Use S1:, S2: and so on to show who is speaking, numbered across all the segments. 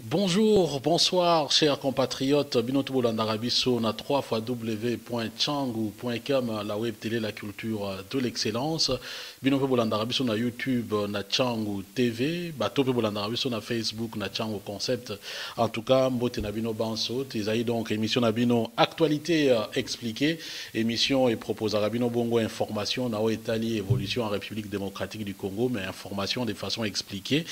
S1: Bonjour, bonsoir, chers compatriotes. Binoto Bolandarabiso, na 3 fois w.changu.com, la web télé, la culture de l'excellence. Binoto Bolandarabiso na YouTube, na Changu TV. Batope Bolandarabiso na Facebook, na Changu Concept. En tout cas, Mbote Nabino Bansot. Ils donc émission Nabino Actualité expliquée. Émission et propose Arabino Bongo information, na Italie, évolution en République démocratique du Congo, mais information de façon expliquée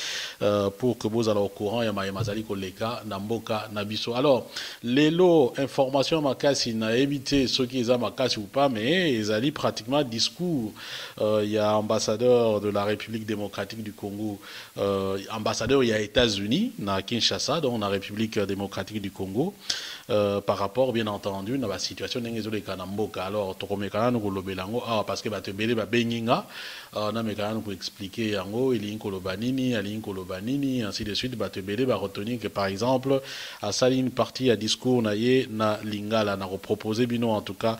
S1: pour que vous allez au courant. Et Mazali koleka namboka nabiso. Alors lelo information makasi na éviter ceux qui ont makasi ou pas, mais ils allaient pratiquement discours. Il y a ambassadeur de la République démocratique du Congo, ambassadeur il y a États-Unis na Kinshasa, donc la République démocratique du Congo. Par rapport bien entendu à la situation de Kanamboka. Alors tokomekana nous kolobelango parce que batebele ba beninga na mekana nous expliquer yango ili kolobanini ali kolobanini ainsi de suite batebele ba retenir que par exemple à sali une partie à discours na ye na lingala na proposer bino en tout cas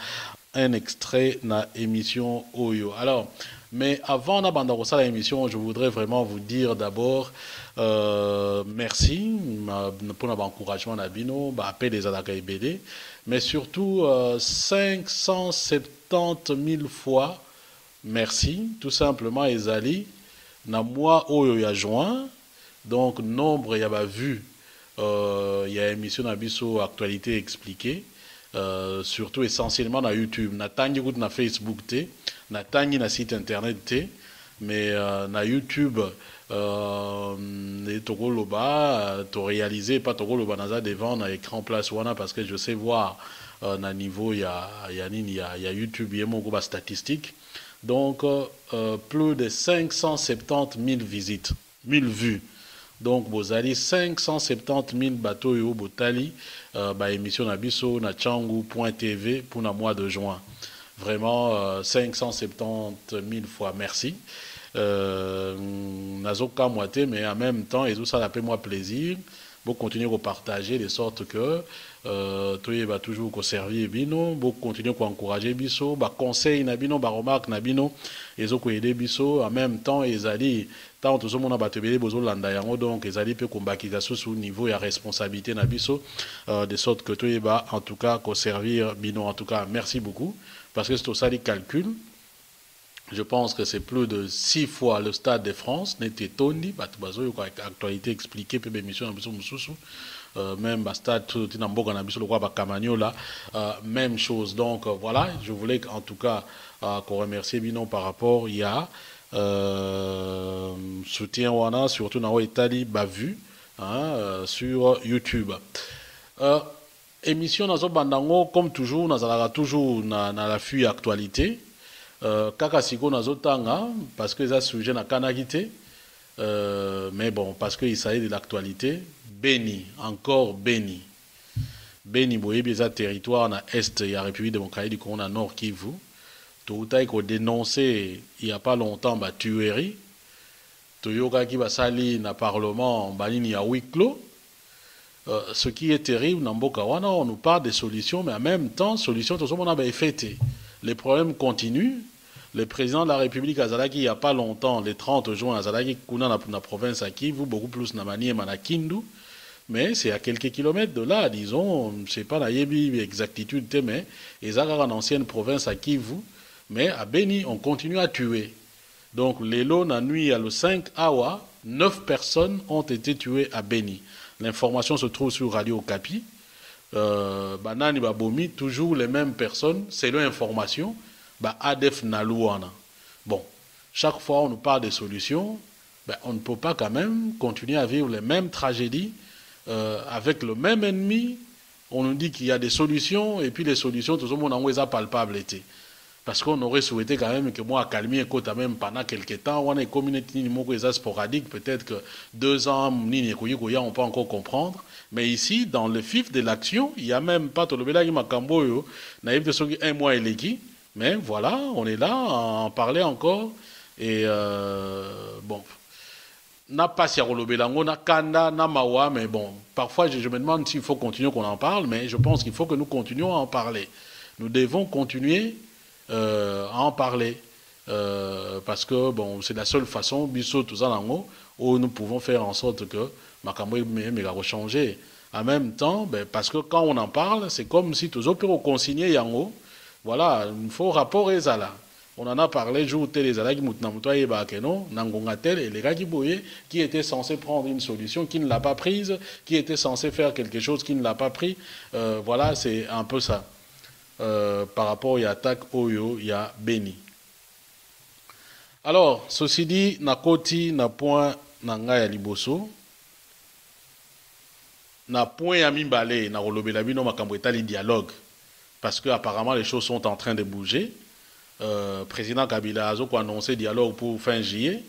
S1: un extrait na émission Oyo. Alors mais avant d'abandonner la émission, je voudrais vraiment vous dire d'abord merci pour l'encouragement d'Abino, appel des Adaka BD, mais surtout 570 000 fois merci, tout simplement, Ezali, na moi Oyo ya juin, donc nombre y a vu, il y a émission d'Abiso Actualité expliquée. Surtout essentiellement na YouTube, na tangi gout na Facebook té, na tangi na site internet té, mais na YouTube toko loba to réaliser pas toko loba naza devant na écran place wana parce que je sais voir na niveau il y a YouTube yemo ko ba statistique. Donc plus de 570 000 visites, 1000 vues. Donc, vous avez 570 000 bateaux au Botali, émission Nabiso, na Changu.tv pour le mois de juin. Vraiment, 570 000 fois merci. Nazoka moité, mais en même temps, et tout ça, ça fait moi plaisir. Vous continuez à partager de sorte que tu vas toujours servir bino, vous continuez à encourager biso, conseil nabino, remarque nabino, et zo aider biso en même temps ils allaient tant tout le monde a battu bezo landa yango donc ils allaient peut combattre sous niveau et responsabilité nabiso de sorte que tu vas en tout cas servir bino. En tout cas merci beaucoup parce que c'est au ça les calculs. Je pense que c'est plus de 6 fois le Stade de France. N'était tondi, actualité expliquée, puis émission même Stade même chose. Donc voilà, je voulais en tout cas qu'on remercie Binon par rapport il y a soutien wana surtout dans l'Italie bavu sur YouTube. Émission dans bandango comme toujours, nous allons toujours dans l'affût actualité. Kaka siko nazotanga parce que ça sujet na kanagité mais bon parce que il s'agit de l'actualité. Béni, encore béni boye bizarre territoire na est ya République démocratique du Congo na Nord Kivu tout a été dénoncé il y a pas longtemps tuerie toyoka ki basali na parlement banini ya huis clos. Ce qui est terrible na mboka wana on nous parle des solutions mais en même temps solutions tout ça on a effecté. Les problèmes continuent. Le président de la République Azalaki, il n'y a pas longtemps, le 30 juin, Azalaki, Kuna na province à Kivu, beaucoup plus na Maniema na Kindu, mais c'est à quelques kilomètres de là, disons, je ne sais pas la yebi exactitude, mais ils ont une ancienne province à Kivu, mais à Beni, on continue à tuer. Donc, l'élo, la nuit, à le 5 awa, 9 personnes ont été tuées à Beni. L'information se trouve sur Radio Okapi. Banani Babomi, toujours les mêmes personnes, c'est l'information. ADF Nalouana. Bon, chaque fois on nous parle des solutions, on ne peut pas quand même continuer à vivre les mêmes tragédies avec le même ennemi. On nous dit qu'il y a des solutions et puis les solutions, tout le monde en est palpable. Parce qu'on aurait souhaité quand même que moi, calmer un côté même pendant quelques temps, on a une communauté sporadique, peut-être que 2 ans, on ne peut encore comprendre. Mais ici, dans le fif de l'action, il n'y a même pas tout le monde qui m'a camboyo, naïf de ce qui 1 mois et l'équipe. Mais voilà, on est là à en parler encore. Et bon, n'a pas si belango, n'a kanda, n'a mawa, mais bon, parfois je me demande s'il faut continuer qu'on en parle, mais je pense qu'il faut que nous continuions à en parler. Nous devons continuer à en parler. parce que bon, c'est la seule façon, tout ça, où nous pouvons faire en sorte que Makambo va changer. En même temps, ben, parce que quand on en parle, c'est comme si tous les gens consigner Yango. Voilà, il faut rapport et ça là. On en a parlé jour où les Alaki Moutnamoutoye Bakeno, Nangongatel et les gars qui étaient censés prendre une solution, qui ne l'a pas prise, qui étaient censés faire quelque chose, qui ne l'a pas pris. Voilà, c'est un peu ça. Par rapport à attaque Oyo, il y a Beni. Alors, ceci dit, Nakoti, na point Nanga ya Liboso. Na point ya Mimbale, na Rolobelabi, no makambo etali dialogue. Parce que apparemment les choses sont en train de bouger. Président Kabila a annoncé dialogue pour fin juillet,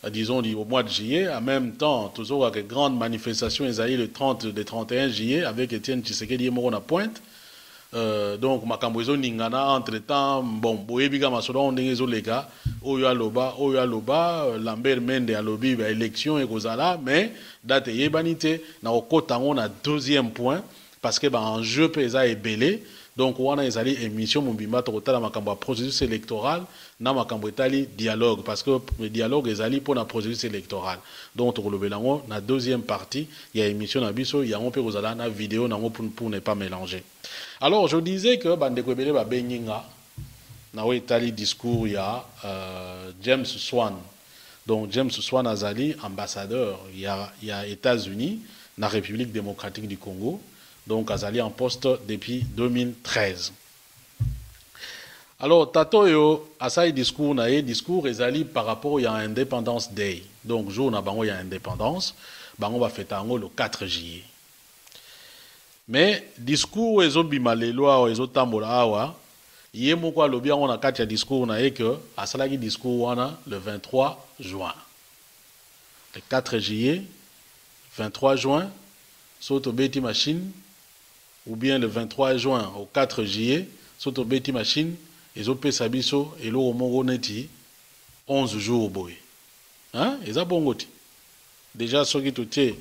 S1: disons au mois de juillet. En même temps, toujours avec grande manifestation, ils ont eu le 31 juillet avec Étienne Tshisekedi et Morona Pointe. Donc, Makambozo Ningana, entre-temps, bon, Boyebiga Masoda, on est les gars, Oyo Aloba, Lambert Mende Alobi, élection et Gozala, mais date Yebanité, na on a deuxième point, parce que en jeu pesa est belé. Donc, on a une émission, Mumbimba, Totala, Makambo, processus électoral, na Makambo Etali, dialogue, parce que le dialogue est allé pour la processus électoral. Donc, on a la deuxième partie, il y a une émission, il y a une vidéo pour ne pas mélanger. Alors, je disais que, Bandekwebele, Beninga, na Etali discours, il y a James Swan. Donc, James Swan Azali, ambassadeur, il y a États-Unis, la République démocratique du Congo. Donc, Azali en poste depuis 2013. Alors, Tatoyo, à ça, discours, Azali par rapport à Independence Day. Donc, jour où il y a indépendance, on va fêter le 4 juillet. Mais, discours, ils ont bimale loi, ils ont tambola, il y a beaucoup de on a 4 discours, que, à ça, discours, le 23 juin. Le 4 juillet, 23 juin, saute au Betty Machine, ou bien le 23 juin au 4 juillet, sur Betty Machine, ils ont payé Sabiso et l'eau au Mongoneti 11 jours. Hein? Et ça, bon, déjà, ce qui est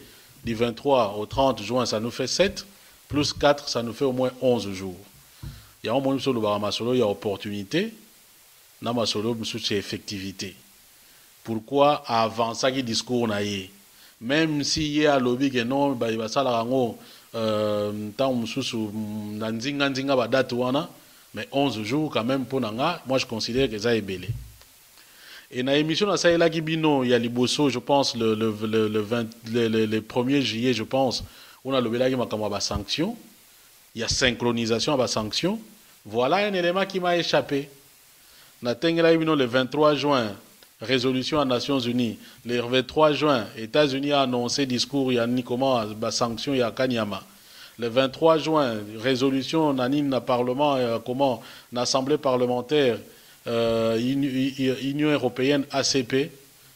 S1: du 23 au 30 juin, ça nous fait 7, plus 4, ça nous fait au moins 11 jours. Il y a un moment où il y a opportunité, c'est effectivité. Pourquoi avant ça, il discours même s'il y a lobby que non, il va s'alarmer. Mais 11 jours quand même pour Nanga, moi je considère que ça est belé. Et dans l'émission de Saïla Gibino, il y a Liboso, je pense, le 1er juillet, je pense, on a le belé qui m'a sanction. Il y a synchronisation à la sanction. Voilà un élément qui m'a échappé. Le 23 juin, résolution aux Nations Unies. Le 23 juin, États-Unis a annoncé discours, il y a comment, la sanction, il y a Kanyama. Le 23 juin, résolution dans Parlement, comment, l'Assemblée parlementaire, Union européenne, ACP.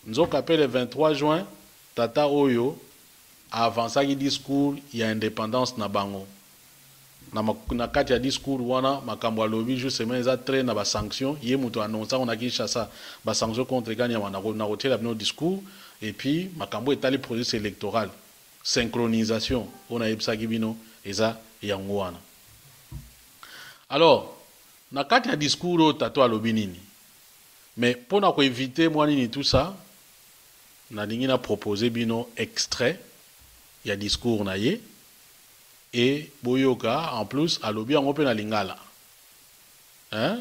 S1: Nous avons appelé le 23 juin, Tata Oyo, avant ça, il discours, il y a indépendance na bango. Na kati ya discours wana makambo alobi justement ils traîné na ba sanction yé muto annonça on a Kinshasa ba sanction contre Kanyama na hôtel abino discours et puis makambo etali processus électoral synchronisation on a yebisa kibino eza yango wana. Alors na kati ya discours tato alobi nini mais pour na ko éviter moi nini tout ça na lingi na proposer bino extrait ya discours na ye. Et Boyoka, en plus, a lobby en open à Lingala. Hein?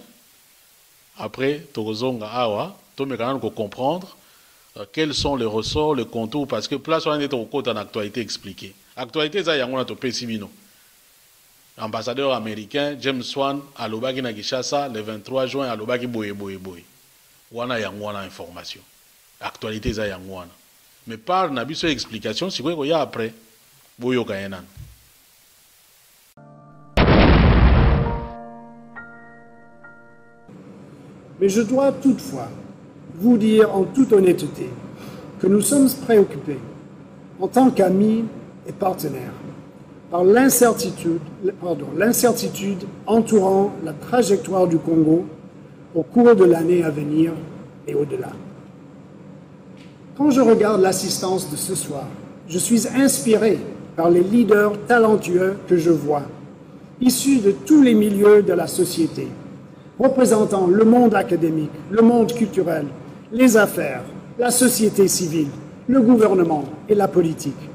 S1: Après, Togozonga Awa, Tomé Kanan pour comprendre quels sont les ressorts, les contours, parce que place on est au côté en actualité expliquée. Actualité, ça y a un peu Sibino. Ambassadeur américain, James Swan, à Lobaki Nagishasa, le 23 juin, à Lobaki Boye. Wana Yangwana information. Actualité, ça y a un. Mais par Nabiso explication, c'est quoi qu'il y a après Boyoka Yenan.
S2: Mais je dois toutefois vous dire en toute honnêteté que nous sommes préoccupés, en tant qu'amis et partenaires, par l'incertitude entourant la trajectoire du Congo au cours de l'année à venir et au-delà. Quand je regarde l'assistance de ce soir, je suis inspiré par les leaders talentueux que je vois, issus de tous les milieux de la société, représentant le monde académique, le monde culturel, les affaires, la société civile, le gouvernement et la politique.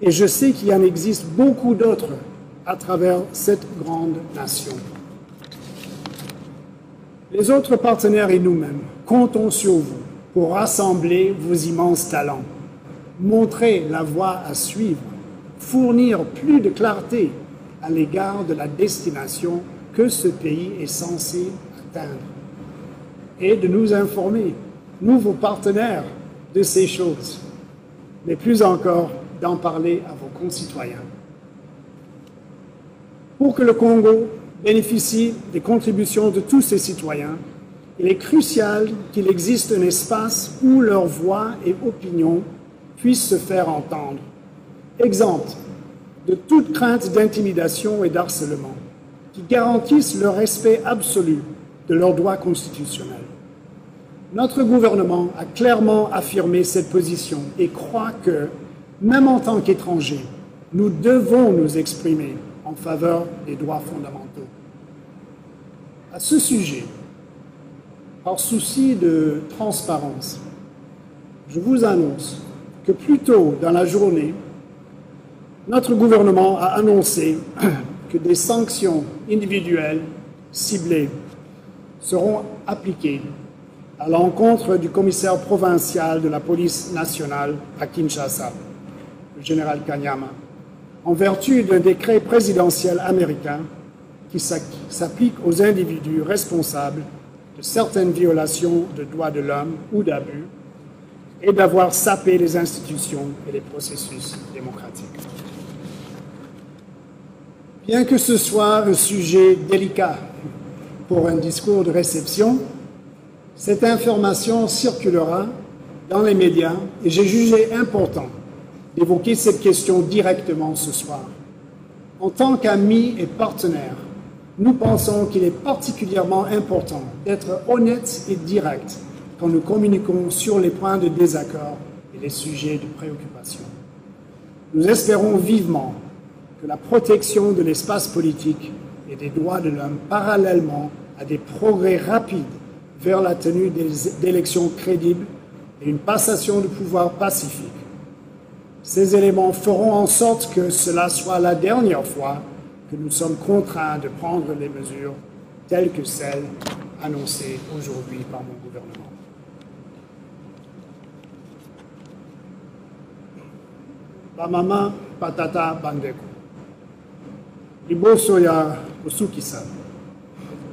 S2: Et je sais qu'il y en existe beaucoup d'autres à travers cette grande nation. Les autres partenaires et nous-mêmes comptons sur vous pour rassembler vos immenses talents, montrer la voie à suivre, fournir plus de clarté à l'égard de la destination que ce pays est censé atteindre et de nous informer, nous, vos partenaires, de ces choses, mais plus encore d'en parler à vos concitoyens. Pour que le Congo bénéficie des contributions de tous ses citoyens, il est crucial qu'il existe un espace où leurs voix et opinions puissent se faire entendre, exemptes de toute crainte d'intimidation et d'harcèlement, qui garantissent le respect absolu de leurs droits constitutionnels. Notre gouvernement a clairement affirmé cette position et croit que, même en tant qu'étrangers, nous devons nous exprimer en faveur des droits fondamentaux. À ce sujet, par souci de transparence, je vous annonce que plus tôt dans la journée, notre gouvernement a annoncé que des sanctions individuelles ciblées seront appliquées à l'encontre du commissaire provincial de la police nationale à Kinshasa, le général Kanyama, en vertu d'un décret présidentiel américain qui s'applique aux individus responsables de certaines violations de droits de l'homme ou d'abus et d'avoir sapé les institutions et les processus démocratiques. Bien que ce soit un sujet délicat pour un discours de réception, cette information circulera dans les médias et j'ai jugé important d'évoquer cette question directement ce soir. En tant qu'amis et partenaires, nous pensons qu'il est particulièrement important d'être honnêtes et directs quand nous communiquons sur les points de désaccord et les sujets de préoccupation. Nous espérons vivement que la protection de l'espace politique et des droits de l'homme, parallèlement à des progrès rapides vers la tenue d'élections crédibles et une passation de pouvoir pacifique. Ces éléments feront en sorte que cela soit la dernière fois que nous sommes contraints de prendre les mesures telles que celles annoncées aujourd'hui par mon gouvernement. Bamama Patata Bandeko. Liboso ya kusukisa.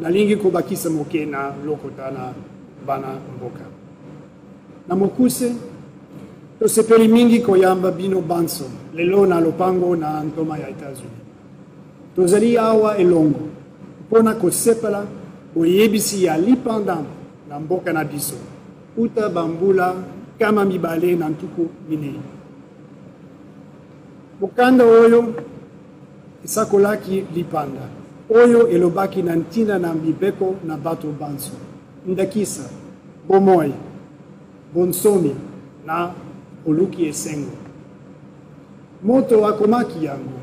S2: Nalingi kubakisa moke na lokota na bana mboka. Na mokuse, to sepeli mingi koyamba bino banso, lelo na lopango na antoma ya Etats-Unis. Tozali awa elongo, pona kosepela, boyebisi ya lipanda na mboka na biso, uta bambula kama mibale na ntuku minei. Mokanda oyo, isakolaki lipanda. Oyo elobaki na ntina na mibeko na bato banso. Ndakisa, bomoi, bonsomi na oluki esengo. Moto akomaki yango,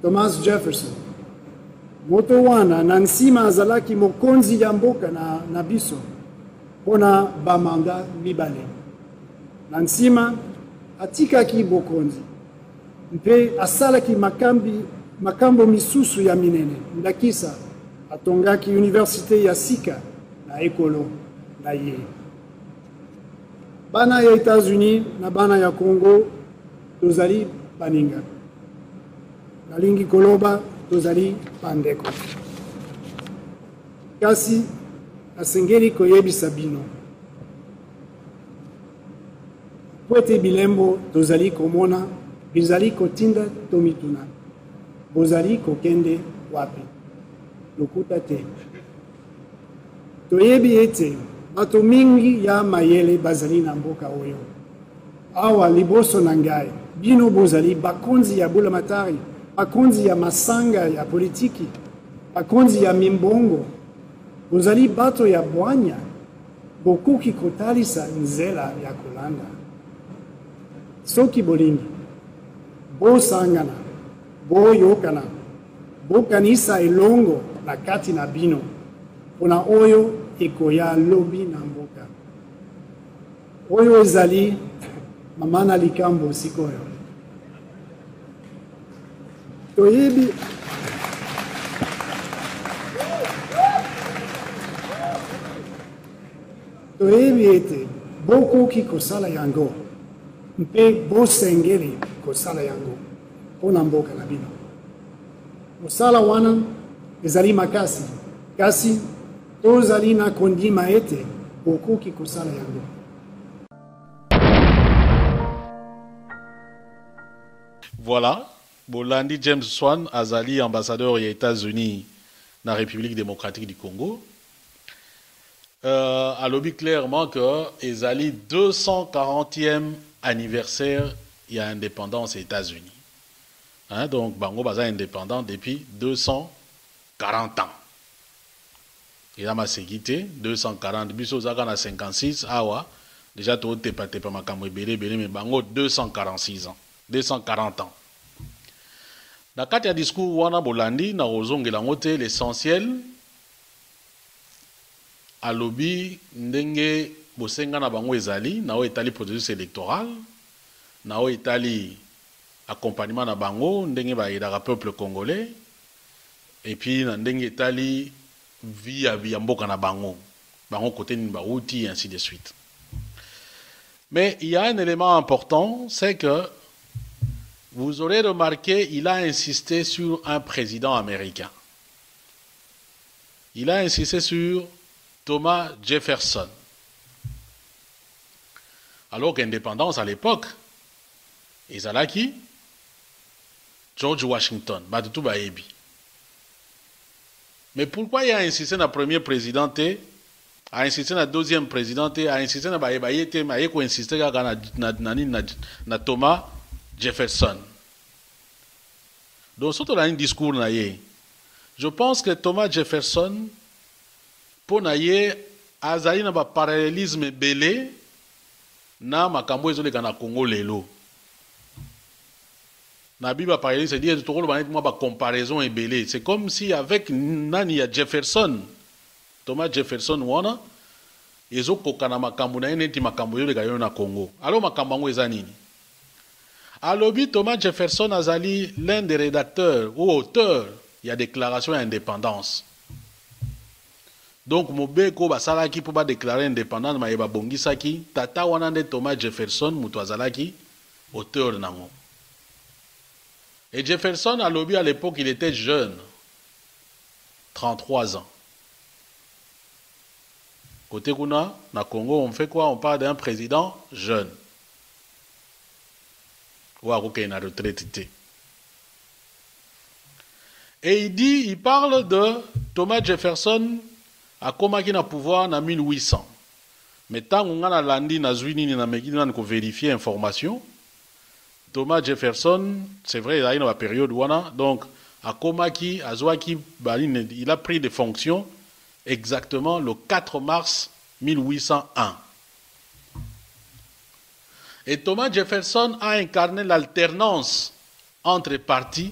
S2: Thomas Jefferson. Moto wana na nsima azalaki mokonzi ya mboka na biso pona bamanda mibale. Na nsima atikaki bokonzi. Mpe asalaki makambo misusu ya minene. Ndakisa atongaki universite ya Sika na ekolo na ye. Bana ya Etats-Unis na bana ya Congo tozali baninga. Nalingi koloba tozali bandeko. Kasi asengeli koyebisa bino. Poete bilembo tozali komona bizali kotinda tomituna. Bozali kokende wapi. Lokuta te. Toyebi ete bato mingi ya mayele bazali na mboka oyo. Awa liboso na ngai, bino bozali bakonzi ya bulamatari, bakonzi ya masanga ya politiki, bakonzi ya mimbongo, bozali bato ya bwanya, bokoki kotalisa nzela ya kolanda. Soki bolingi, bosangana, boyokana, bokanisa elongo na kati na bino, pona oyo ekoya lobi na mboka. Oyo ezali mama na likambo sikoyo. Toyebi ete bokoki kosala yango mpe bosengeli kosala yango mpona mboka na bino. Mosala wana ezali makasi, kasi tozali na kondima ete bokoki kosala yango.
S1: Voilà, Bolandi James Swan azali ambassadeur des États-Unis dans la République démocratique du Congo. A lobby clairement que ezali 240e anniversaire de l'indépendance des États-Unis. Hein, donc Bango Baza indépendant depuis 240 ans. Il a ma séquité 240 biso zaka na 56 awa déjà to tepa makamwe belé mais Bango 246 ans. 240 ans. Dans le discours wana Bolandi na ozongela ngote l'essentiel à lobby ndenge bosenga na bango ezali na o etali processus électoral na o etali accompagnement na bango ndenge ba yedaka peuple congolais et puis na ndenge etali via mboka na bango côté ni bauti et ainsi de suite. Mais il y a un élément important, c'est que vous aurez remarqué, il a insisté sur un président américain. Il a insisté sur Thomas Jefferson. Alors qu'indépendance à l'époque, Ezalaki, George Washington, Batutu Baebi. Mais pourquoi il a insisté sur le premier président, a insisté sur le deuxième président, a insisté sur le Baebi, a insisté sur Thomas Jefferson. Donc, surtout dans un discours, je pense que Thomas Jefferson, pour naye, azali na ba parallélisme belé, na makambo ezole kana Congo lelo. Na biba parallélisme, c'est-à-dire ba comparaison est belé. C'est comme si avec nani ya Jefferson, Thomas Jefferson wana, ezo kokana makambo na neti makambo yole kayo na Congo. Alors makambo ngo ezanini. Alobi Thomas Jefferson azali l'un des rédacteurs ou auteurs il y a déclaration d'indépendance. Donc mobeko basalaki pour ba déclarer indépendance ma yeba bongisaki tata wana nde Thomas Jefferson mutu azalaki auteur nango. Et Jefferson alobi à l'époque il était jeune, 33 ans. Côté kuna na Congo on fait quoi? On parle d'un président jeune. Et il parle de Thomas Jefferson à Komaki na pouvoir en 1800. Mais tant qu'on a landi na zuini na mekina ko vérifier information, Thomas Jefferson, c'est vrai, il a une période wana, donc à Komaki, à Zouaki, il a pris des fonctions exactement le 4 mars 1801. Et Thomas Jefferson a incarné l'alternance entre partis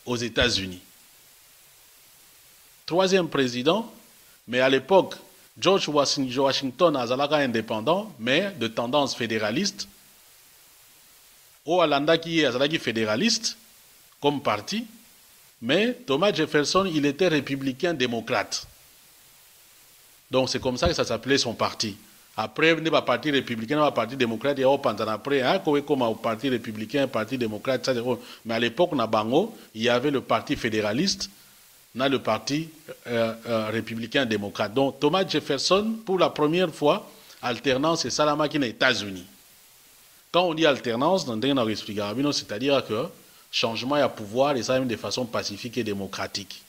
S1: aux États-Unis. Troisième président, mais à l'époque, George Washington azalaka indépendant, mais de tendance fédéraliste. Oalanda qui est azalaki fédéraliste comme parti, mais Thomas Jefferson, il était républicain démocrate. Donc c'est comme ça que ça s'appelait son parti. Après, il y a un parti républicain, un parti démocrate, il y a après, comme un parti républicain, un parti démocrate, mais à l'époque, il y avait le parti fédéraliste, le parti républicain démocrate. Donc Thomas Jefferson, pour la première fois, alternance et Salama qui est aux États-Unis. Quand on dit alternance, c'est-à-dire que changement à pouvoir et ça même de façon pacifique et démocratique.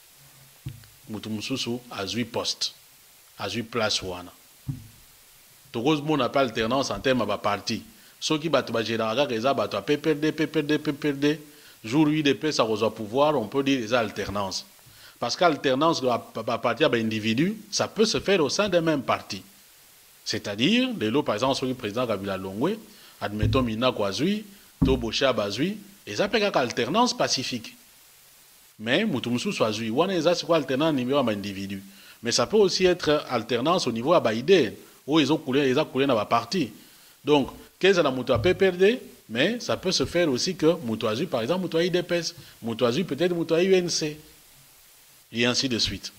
S1: Moutumususu a eu poste, a eu place wana. Heureusement, on n'a pas alternance en termes de parti. Ceux qui battent PPRD, jour UDP, ça reçoit pouvoir, on peut dire des alternances. Parce qu'alternance à partir d'un individu, ça peut se faire au sein d'un même parti. C'est-à-dire, par exemple, le président Kabila Longwe, admettons Mina Kwazui, Tobosha Bazui, et ça peut être alternance pacifique. Mais, Moutoumsou Swazui, c'est quoi alternance numéro d'un individu? Mais ça peut aussi être alternance au niveau à Baïdé, où ils ont coulé dans la partie. Donc, qu'est-ce que la moutoua peut perdre, mais ça peut se faire aussi que Moutouazu, par exemple, Moutouazu IDPS, Moutouazu peut-être Moutouazu UNC, et ainsi de suite.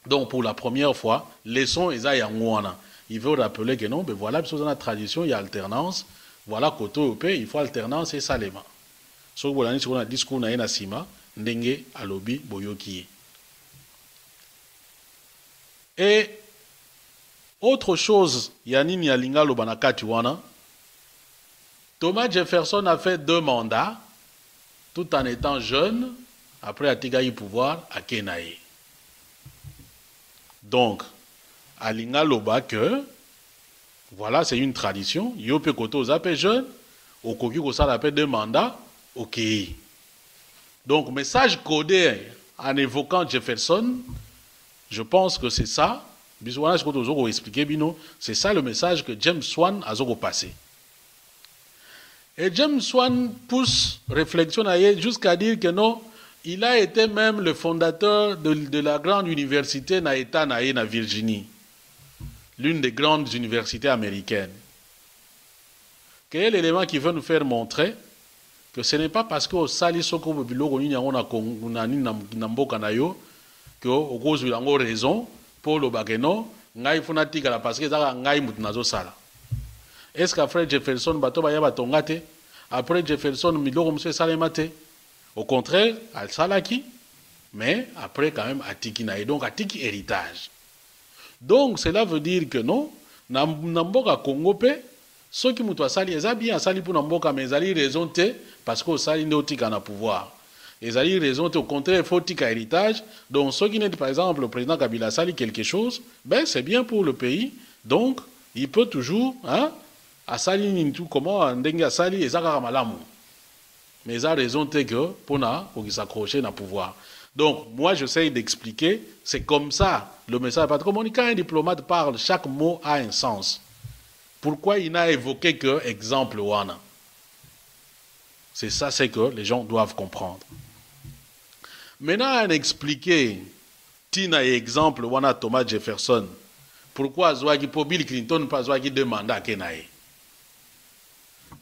S1: Donc, pour la première fois, laissons Eza Yangouana. Il veut rappeler que non, mais voilà, dans la tradition, il y a alternance. Voilà, côté européen, il faut alternance et salema. So, voilà, sur le discours na sima, ndenge alobi boyoki. Et autre chose, Yanini Yalinga Lobanakati wana, Thomas Jefferson a fait 2 mandats, tout en étant jeune, après Atigaï pouvoir à Kenaï. Donc, Alinga Loba que, voilà, c'est une tradition, Yope Koto Zapé jeune, au Koki Kosala fait 2 mandats, ok. Donc, message codé en évoquant Jefferson, je pense que c'est ça. C'est ça le message que James Swan a passé. Et James Swan pousse réflexion jusqu'à dire que non, il a été même le fondateur de la grande université Naeta Nae na Virginie, l'une des grandes universités américaines. Quel est l'élément qui veut nous faire montrer que ce n'est pas parce que au sali soko biloko ni yango na mboka na yo que au cause de yango raison pour le bageno ngai funa tika la parce que ça ngai mutu nazo sala. Est-ce qu'après Jefferson bato ba ya batongate après Jefferson miloko monsieur salemate au contraire al salaki mais après quand même atiki na et donc atiki héritage. Donc cela veut dire que non na mboka Congo pe ceux qui mutu asali eza bien asali pour na mboka mais ezali raison te parce que osali nde otika na pouvoir. Ils ont raison, au contraire, il faut tika héritage. Donc, ceux qui n'est par exemple, le président Kabila sali quelque chose, ben c'est bien pour le pays. Donc, il peut toujours, hein, à sali tout comment, ndengue à sali, et ça malamu. Mais ils ont raison, que pour qu'ils s'accrochent dans le pouvoir. Donc, moi, j'essaie d'expliquer, c'est comme ça, le message. Parce que quand un diplomate parle, chaque mot a un sens. Pourquoi il n'a évoqué que exemple Wana? C'est ça, c'est que les gens doivent comprendre. Maintenant, on a expliqué, Tina et exemple, Wana Thomas Jefferson, pourquoi Zouagi pour Bill Clinton pas Zouagi demanda à Kenaï.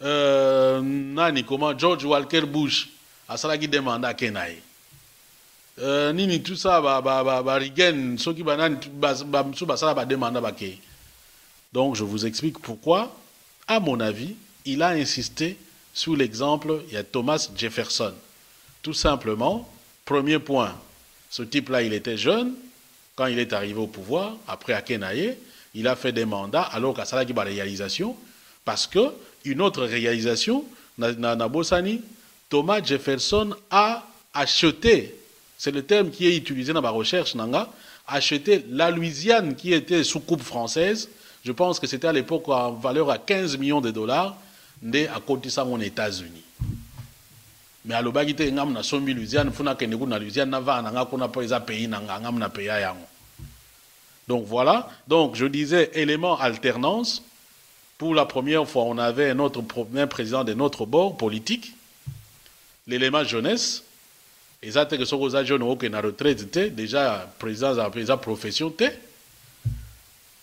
S1: Nani, comment George Walker Bush a Salagi demanda à Kenaï. Nini tout ça, Reagan, ceux qui banan, ba demanda à Kenaï. Donc, je vous explique pourquoi, à mon avis, il a insisté sur l'exemple, il y a Thomas Jefferson. Tout simplement, premier point, ce type-là, il était jeune, quand il est arrivé au pouvoir, après Akenaye, il a fait des mandats, alors qu'à Salaki ba réalisation, parce que une autre réalisation, Nabosani, Thomas Jefferson a acheté, c'est le terme qui est utilisé dans ma recherche, acheté la Louisiane qui était sous coupe française, je pense que c'était à l'époque en valeur à 15 millions de dollars, à côté ça aux États-Unis. Mais à l'obagité, ngam na sombi Louisiane, funa keneku na Louisiane na va na kuna pas les pays na ngam na pays yango. Donc voilà. Donc je disais élément alternance. Pour la première fois, on avait un autre président de notre bord politique. L'élément jeunesse. Et ça que ce que jeune au na retraite déjà président de profession t.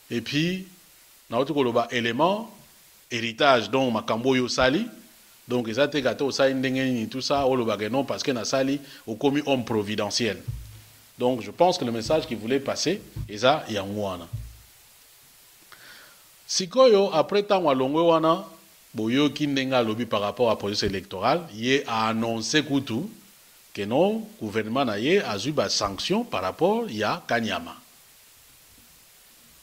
S1: Et puis na autre koloba élément héritage donc makambo yo sali. Donc, ils ont été gâtés au Saïndengeni, tout ça, au Lobagénon, parce qu'il y a sali au commis homme providentiel. Donc, je pense que le message qu'il voulait passer, c'est ça, il y a un ouana. Si koyo, après tant à longo wana, boyo kindenga lobby par rapport à la processus électoral, il a annoncé koutou que non, le gouvernement a eu des sanctions par rapport à Kanyama.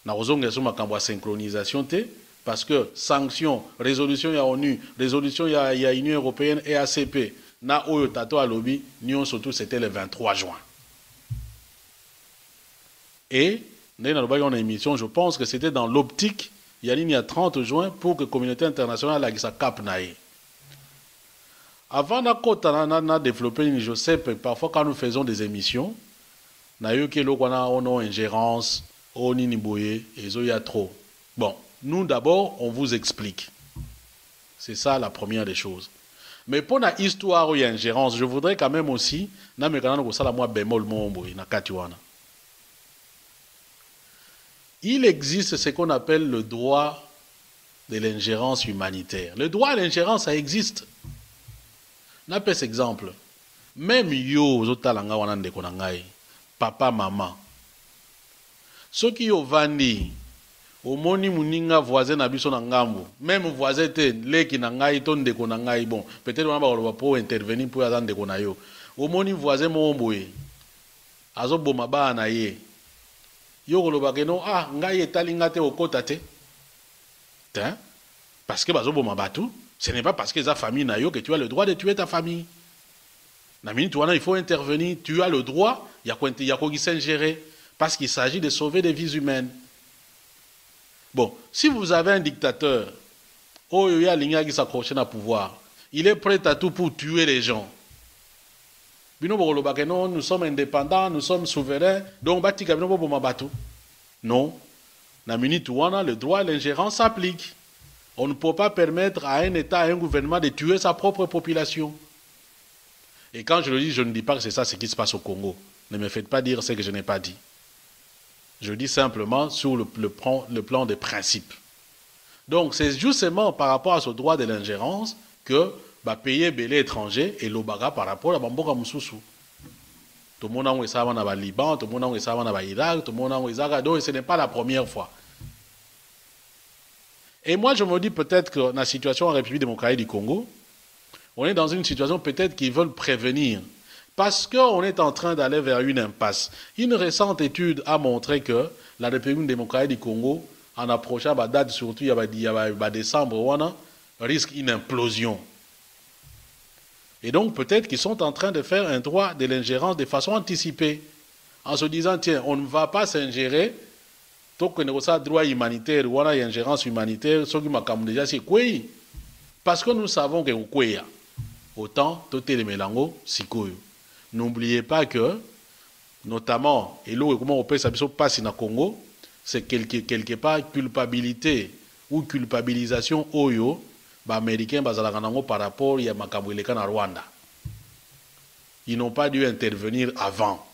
S1: Nous avons une synchronisation. Parce que sanctions, résolution ya ONU, résolution ya Union Européenne et ACP, na oyo tato à lobby, nous surtout c'était le 23 juin. Et, dans une émission, je pense que c'était dans l'optique, il y a 30 juin, pour que la communauté internationale ait sa cap naïe. Avant de développer, je sais que parfois quand nous faisons des émissions, nous avons une ingérence, on y boye, et il y a trop. Bon. Nous, d'abord, on vous explique. C'est ça la première des choses. Mais pour la histoire où il y a ingérence, je voudrais quand même aussi, na bémol il existe ce qu'on appelle le droit de l'ingérence humanitaire. Le droit à l'ingérence, ça existe. On a pas cet exemple. Même yo, zotalanga wanande konangai, papa, maman. Ceux qui ont vandi, au moni muninga voisin na biso na ngambo, même voisin te leki na ngai ton de konangai bon, peut-être on va pour intervenir pour attendre de konayo. Au moni voisin mo boye. Azo boma ba na ye. Yo koloba ke no ah ngai etalinga te okota te. Hein? Parce que bazo boma batu, ce n'est pas parce que ta famille na yo que tu as le droit de tuer ta famille. Na minute il faut intervenir, tu as le droit, il y a quoi qui s'ingérer parce qu'il s'agit de sauver des vies humaines. Bon, si vous avez un dictateur, oh, il y a l'Igna qui s'accroche à pouvoir, il est prêt à tout pour tuer les gens. Nous sommes indépendants, nous sommes souverains, donc non. Le droit à l'ingérence s'applique. On ne peut pas permettre à un État, à un gouvernement de tuer sa propre population. Et quand je le dis, je ne dis pas que c'est ça ce qui se passe au Congo. Ne me faites pas dire ce que je n'ai pas dit. Je dis simplement sur le plan des principes. Donc, c'est justement par rapport à ce droit de l'ingérence que payer belé étranger et l'obaga par rapport à Bamboka Moussoussou. Tout le monde a ça dans le Liban, tout le monde a ça dans l'Irak, tout le monde a ça. Donc, ce n'est pas la première fois. Et moi, je me dis peut-être que dans la situation en République démocratique du Congo, on est dans une situation peut-être qu'ils veulent prévenir. Parce qu'on est en train d'aller vers une impasse. Une récente étude a montré que la République démocratique du Congo, en approchant la date, surtout il y a décembre, risque une implosion. Et donc peut-être qu'ils sont en train de faire un droit de l'ingérence de façon anticipée. En se disant, tiens, on ne va pas s'ingérer, tant qu'on a un droit humanitaire ou une ingérence humanitaire, ce qui m'a déjà c'est quoi. Parce que nous savons que quoi. Autant, tout est le mélango, c'est quoi. N'oubliez pas que, notamment, et là, comment on peut s'apercevoir passe dans le Congo, c'est quelque part culpabilité ou culpabilisation oyo, américain par rapport à Makabouileka na Rwanda. Ils n'ont pas dû intervenir avant.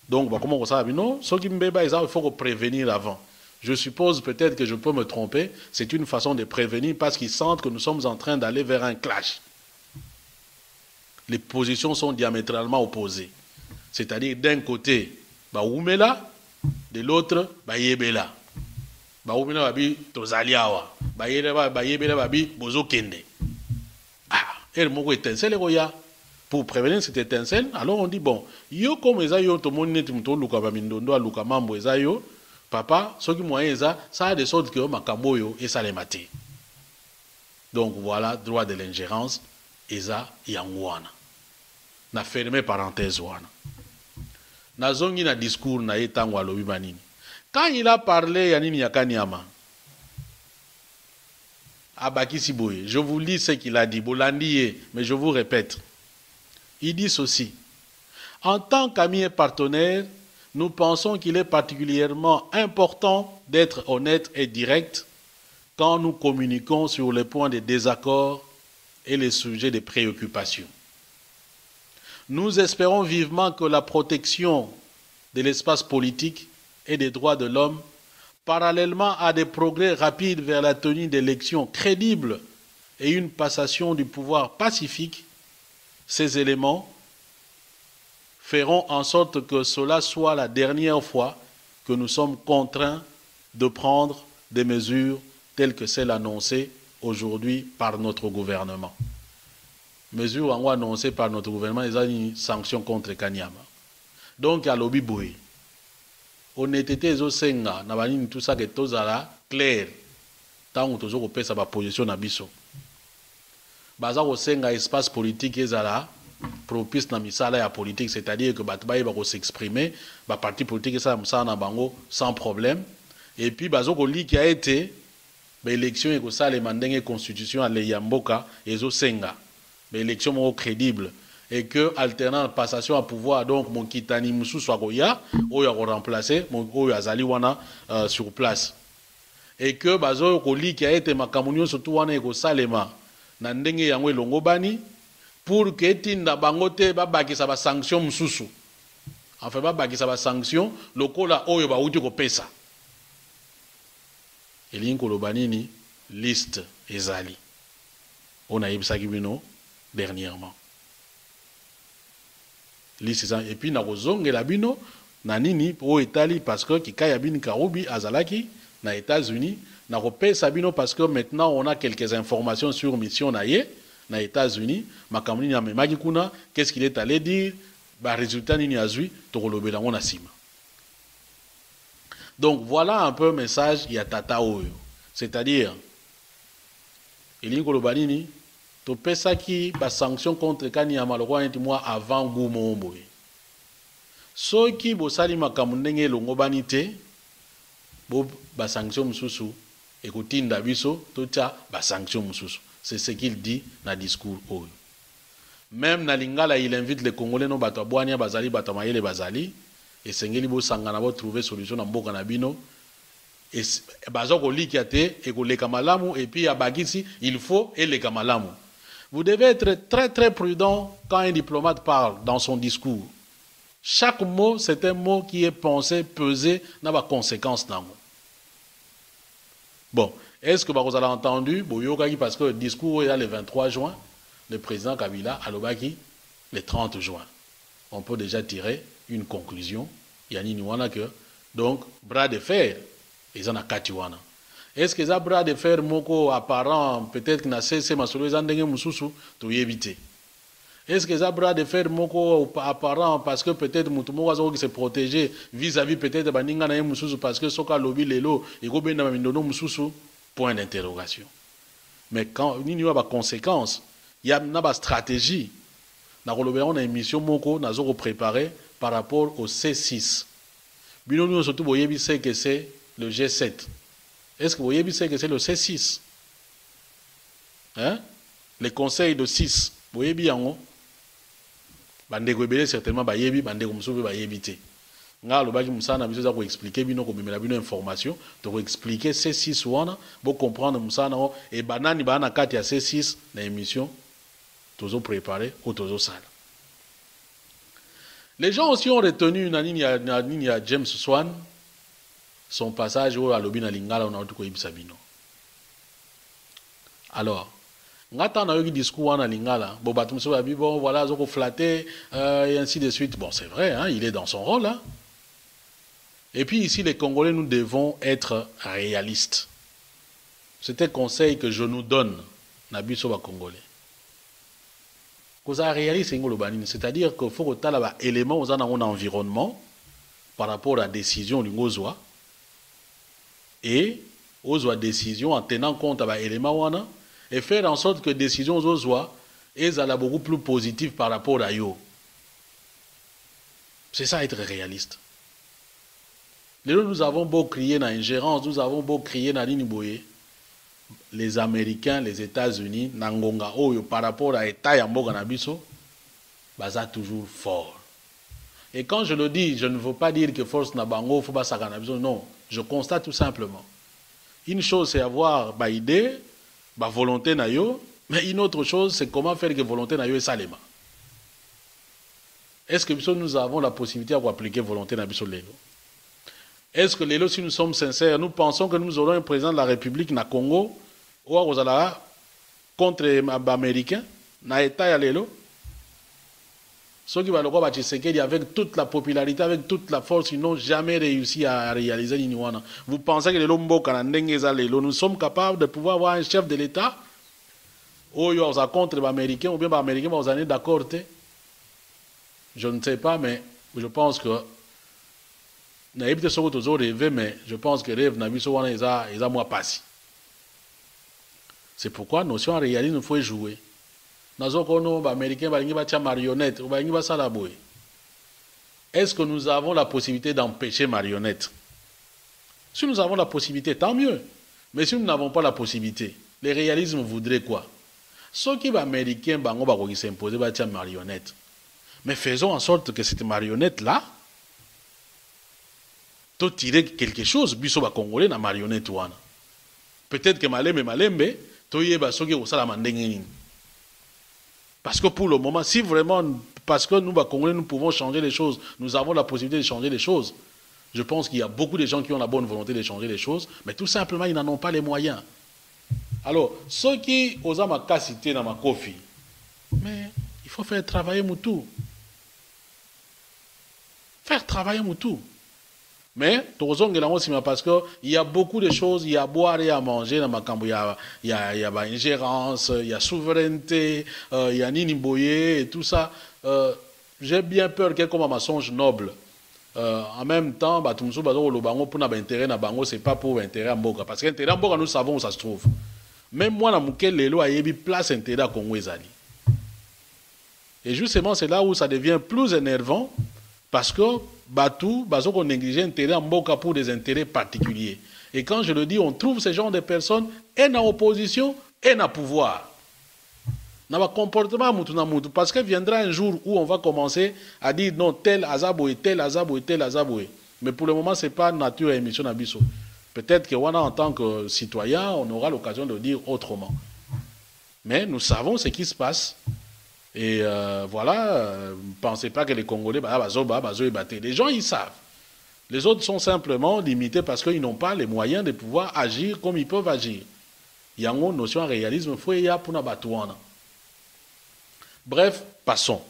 S1: Donc, comment on sait? Non, ce qui me il faut prévenir avant. Je suppose peut-être que je peux me tromper, c'est une façon de prévenir parce qu'ils sentent que nous sommes en train d'aller vers un clash. Les positions sont diamétralement opposées. C'est-à-dire d'un côté, Oumela, de l'autre, Yebela. Oumela babi tozaliawa. Yebela babi bozo kende. Ah, elle m'a étincelle pour prévenir cette étincelle. Alors on dit bon, yo comme ça yo to moni net muto luka ba mindondo luka mambo eza yo, papa, ce qui moyen ça a des sortes que makambo yo et ça les maté. Donc voilà, droit de l'ingérence eza yangwana. Na fermé parenthèse wana. Na zongi na discours na yetango alobi manini. Quand il a parlé yanini yakanyama, Abaki Boye, je vous lis ce qu'il a dit, Bolandiye, mais je vous répète. Il dit ceci. En tant qu'amis et partenaires, nous pensons qu'il est particulièrement important d'être honnête et direct quand nous communiquons sur les points de désaccord et les sujets de préoccupation. Nous espérons vivement que la protection de l'espace politique et des droits de l'homme, parallèlement à des progrès rapides vers la tenue d'élections crédibles et une passation du pouvoir pacifique, ces éléments feront en sorte que cela soit la dernière fois que nous sommes contraints de prendre des mesures telles que celles annoncées aujourd'hui par notre gouvernement. Mesures annoncées par notre gouvernement, ils ont une sanction contre Kanyama. Donc, à l'obi boui, honnêteté au senga, n'avani tout ça que tout ça clair, tant que tout ça sa position na biso. Baza au senga espace politique ezala propice na misala ya politique, c'est-à-dire que batbaye va s'exprimer, ba parti politique ça na bango sans problème. Et puis bazo ko li qui a été l'élection et que ça les mandenge constitution à l'Eyamboka ezo senga. Élection crédible et que alternant passation à pouvoir donc mon kitani musu soit goya ou ya remplacer mon azali wana sur place et que bazo koli qui a été makamunyo surtout wana eko salema na ndenge yango elongo bani pour que tinda bangote ba bakisa ba sanction mususu enfin ba bakisa ba sanction lokola oyo ba uti ko pesa elingi koloba nini liste ezali on a yebisaki bino dernièrement liste ezali et puis nakozongela bino na nini po etali parce que Kikaya bin Karoubi azalaki na États-Unis nakopesa bino parce que maintenant on a quelques informations sur mission na ye na États-Unis makambo nini amemaki kuna qu'est-ce qu'il est allé dire ba résultat nini azui tokolobela ngo na sima. Donc voilà un peu message ya tata oyo, c'est-à-dire elingi koloba nini topesaki ba sanction contre Kanyama lokwa nti mois avant ngumo mboye soki bosali makambo ndenge elongo bani te bo ba sanction mususu ekotinda biso totia ba sanction mususu. C'est ce qu'il dit na discours oyo. Même na Lingala il invite les Congolais no bato abwania bazali bato mayele bazali et sengeli bo sangana bo trouver solution na mboka na bino et bazo ko likia te et ko leka malamu et puis abagisi il faut et leka malamu. Vous devez être très très prudent quand un diplomate parle dans son discours. Chaque mot c'est un mot qui est pensé, pesé na ba conséquence nango. Bon, est-ce que vous avez entendu parce que le discours est le 23 juin, le président Kabila a l'obaki le 30 juin. On peut déjà tirer une conclusion. Il y a que donc bras de fer, ils en ont katiwana. Est-ce que ça bras de fer moko apparent peut-être que na cessé masolo ils en dengue mususu to éviter. Est-ce que ça bras de fer moko apparent parce que peut-être mutumo wazo qui se protéger vis-à-vis peut-être baninga na mususu parce que soka lobby lelo et go benda mindono mususu. Point d'interrogation. Mais quand il y a des conséquences, il y a une stratégie. Nous avons une émission moko, nous avons préparé par rapport au C6. Nous surtout vous savez que c'est le G7. Est-ce que vous savez que c'est le C6? Hein? Les conseils de 6. Vous savez bien, bandeko certainement bayebi, bandeko musubi bayebite. Nga lobaki musana biso za ko expliquer bino ko memela bino information to ko expliquer C6 wana bo comprendre musana et banani bana kati ya C6 na émission tozo préparer ou tozo sala. Les gens aussi ont retenu na nini ya James Swan son passage au alobi na Lingala on a tout ko yebisa bino. Alors ngata na yoki discours wana Lingala bo batu muso ba bon voilà zo ko flatter et ainsi de suite. Bon c'est vrai hein, il est dans son rôle hein. Et puis ici, les Congolais, nous devons être réalistes. C'est un conseil que je nous donne, Nabiso Congolais. C'est-à-dire qu'il faut que tu aies des éléments dans ton environnement par rapport à la décision du Ngozwa et aux décisions en tenant compte des éléments et faire en sorte que les décisions aux Ngozwa soient beaucoup plus positives par rapport à eux. C'est ça être réaliste. Nous avons beau crier dans l'ingérence, nous avons beau crier dans l'iniboye. Les Américains, les États-Unis, Nangonga, par rapport à l'État Yamboga Nabiso, baza toujours fort. Et quand je le dis, je ne veux pas dire que force Nabango, faut pas Nabiso, non. Je constate tout simplement. Une chose, c'est avoir une idée, une volonté nayo, mais une autre chose, c'est comment faire que volonté nayo est salema. Est-ce que nous avons la possibilité d'appliquer volonté nabiso lelo? Est-ce que lelo, si nous sommes sincères, nous pensons que nous aurons un président de la République na Congo ou à contre les Américains, na État ya lelo? Ceux qui vont le Tshisekedi avec toute la popularité, avec toute la force, ils n'ont jamais réussi à réaliser l'Iniwana. Vous pensez que les Lombo Kanandengeza lelo, nous sommes capables de pouvoir avoir un chef de l'État ou ils sont contre les Américains ou bien les Américains vont aller d'accord? Je ne sais pas, mais je pense que mais je pense que rêve n'a vu moi passé. C'est pourquoi notion en réalité il faut jouer. Est-ce que nous avons la possibilité d'empêcher marionnette? Si nous avons la possibilité, tant mieux. Mais si nous n'avons pas la possibilité, le réalisme voudrait quoi? Ceux qui sont américains vont s'imposer marionnette. Mais faisons en sorte que cette marionnette-là to tirer quelque chose biso ba congolais na marionnette wana. Peut-être que malembe to yeba soki osala mandenge nini. Parce que pour le moment, si vraiment parce que nous ba congolais nous pouvons changer les choses, nous avons la possibilité de changer les choses. Je pense qu'il y a beaucoup de gens qui ont la bonne volonté de changer les choses, mais tout simplement, ils n'en ont pas les moyens. Alors, ceux qui osent ma cité dans ma coffee, mais il faut faire travailler Moutou. Faire travailler Moutou. Mais, parce qu'il y a beaucoup de choses, il y a à boire et à manger dans ma cambo, il y a ingérence, il y a souveraineté, il y a Niniboye et tout ça. J'ai bien peur qu'il y ait comme un mensonge noble. En même temps, c'est pas pour intérêt à Mboka. Parce qu'intérêt à Mboka, nous savons où ça se trouve. Même moi, dans Mouké, Lelo a eu place intérêt à Congo Ezali. Et justement, c'est là où ça devient plus énervant. Parce que Batou, on néglige intérêt à Mboka pour des intérêts particuliers. Et quand je le dis, on trouve ce genre de personnes et dans l'opposition et dans le pouvoir. Dans le comportement, parce qu'il viendra un jour où on va commencer à dire non, tel Azaboué, tel Azaboué, tel Azaboué. Mais pour le moment, ce n'est pas nature et émission d'Abisso. Peut-être qu'en tant que citoyen, on aura l'occasion de dire autrement. Mais nous savons ce qui se passe. Et voilà, ne pensez pas que les Congolais, les gens, ils savent. Les autres sont simplement limités parce qu'ils n'ont pas les moyens de pouvoir agir comme ils peuvent agir. Il y a une notion de réalisme, il faut y avoir pour nous battre. Bref, passons.